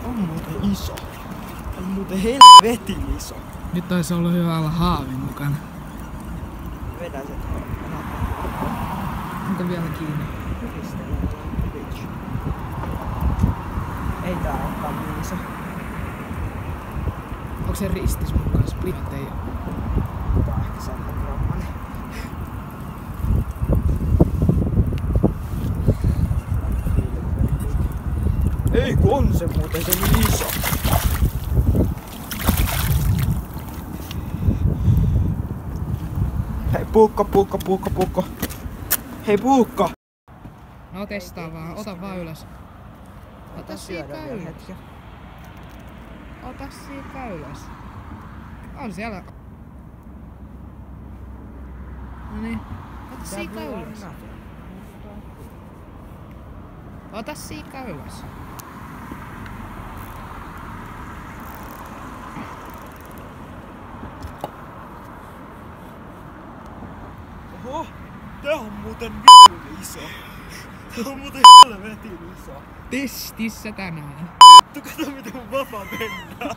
On muuten iso. On muuten helvetin iso. Nyt taisi olla hyvä olla haavi mukana. Vedän sen Onko vielä kiinni? Ei tää olekaan niin iso. Onko se ristis mukaan? Split ei oo. Tää on ehkä 100 grammanen. Ei kun on se muuten, se on niin iso. Hei puukko. Hei puukko! No testaa vaan, ota vaan ylös. Ota siitä ylös. Ota siitä ylös. On siellä. Noniin. Ota siitä ylös. Ota siitä ylös. Oho! Tää on muuten vitun iso. Tää on muuten helvetin iso. Testissä tänään. Vittu, kato miten mun vapa mennään.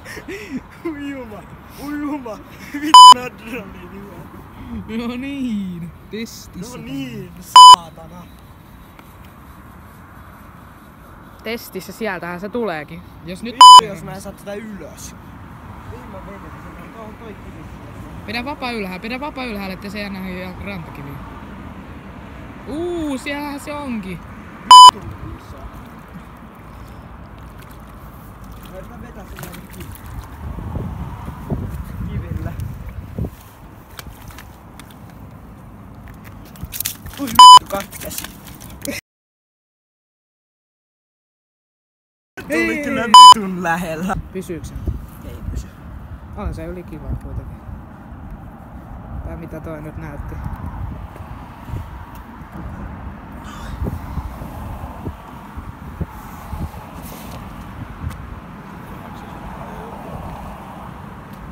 Ujuma. Vitun adrenaliini. No niin, testissä. No niin, saatana. Testissä sieltähän se tuleekin. Jos nyt... Jos mä en saa tätä ylös. Mä vedän sen, tuohon toi kivi. Pidä vapa ylhäällä, ettei se jää näihin rantakiviin. Siellähän se onkin. Vitun iso. Mä yritän vetää sen näin kivillä. Vittu katkesi. Tuli kyllä vitun lähellä. Pysyykö se? Ei pysy. On se yli kiva kuitenkin. Tai mitä toi nyt näytti.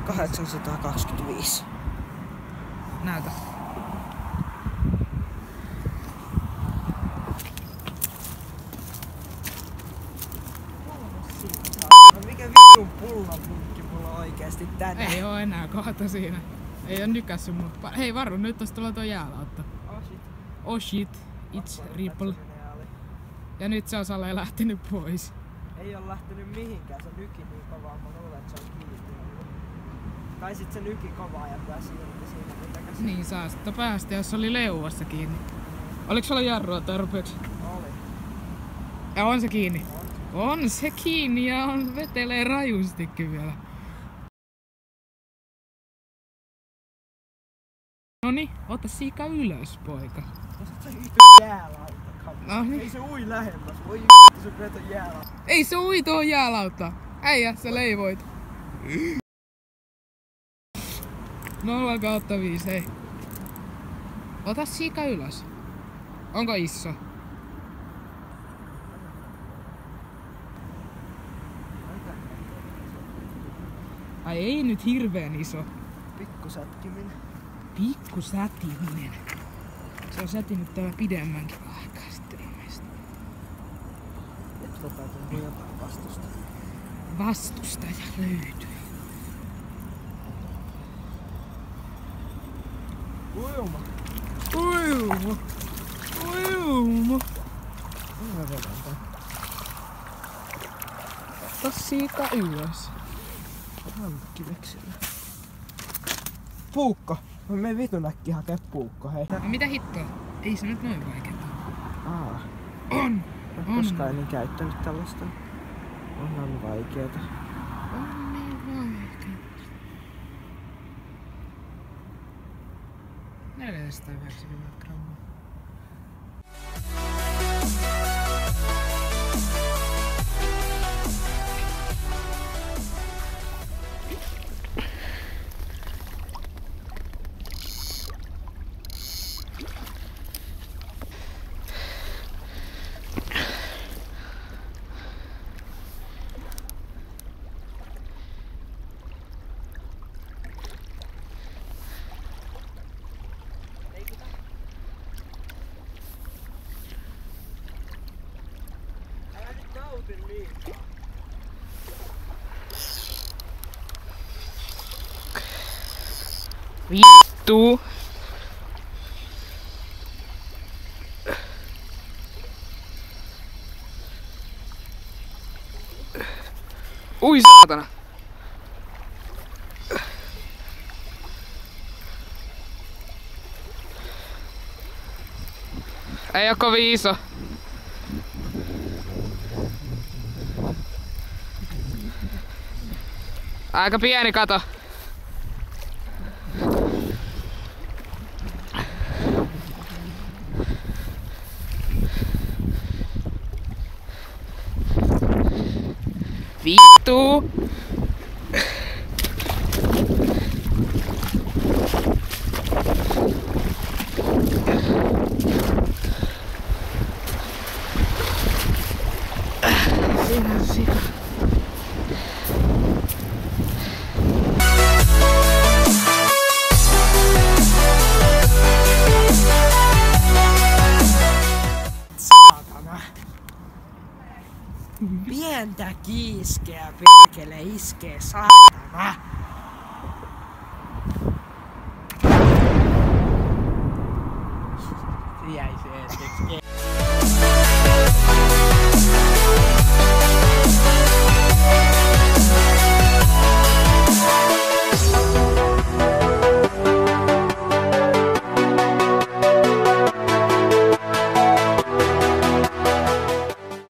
$825. Näytä. Mikä vitun pullapunkki mulla oikeesti tänään? Ei oo enää kohta siinä. Ei oo nykässy mut. Hei varu, nyt tosta tulee tuo jäälautta. Oh shit, it's Ripple. Ja nyt se on Sale lähtenyt pois. ei oo lähtenyt mihinkään. Se nyki niin kovaa, mä luulen, että se on kiinni. Tai sit se nyki kovaa ja pääsi irti siinä mitäkäs. Niin saasta päästä, jos oli leuassa kiinni. Oliko sulla jarrua tarpeeksi? Oli. Ja on se kiinni? On se kiinni ja on vetelee rajustikin vielä. Noni, ota siika ylös, poika. Tosta se jäälauta. Noniin. Ei se ui lähemmäs. Voi vittu, se veto jäälauta. Ei se ui tuohon jäälautaan. Äijä, sä leivoit. 0/5, hei. Ota siika ylös. Onko iso? Ai ei nyt hirveen iso. Pikku sätkiminen. Pikku sätiminen. Se on sätinyt täällä pidemmänkin aikaa sitten ilmeisesti. Nyt tuntuu jotain vastusta. Vastustaja löytyy. Uima. Uiuma. Uiuma. Mä vedän tän. Ota siika ylös. Rantakiveksillä. Puukko! Mä menen vitun äkkiä hakee puukko, hei. No mitä hittoa? Ei se nyt noin vaikeeta. On! Mä koskaan ennen käyttänyt tällaista. Onhan vaikeeta. On niin vaikeeta. 490 grammaa. Älä nyt nauti liikaa. Vittu! Ui saatana! Ei oo kovin iso. Aika pieni kato. Vittu! Sika. Saatana. Pientä kiiskeä perkele iskee saatana. Se jäi se hetkeksi.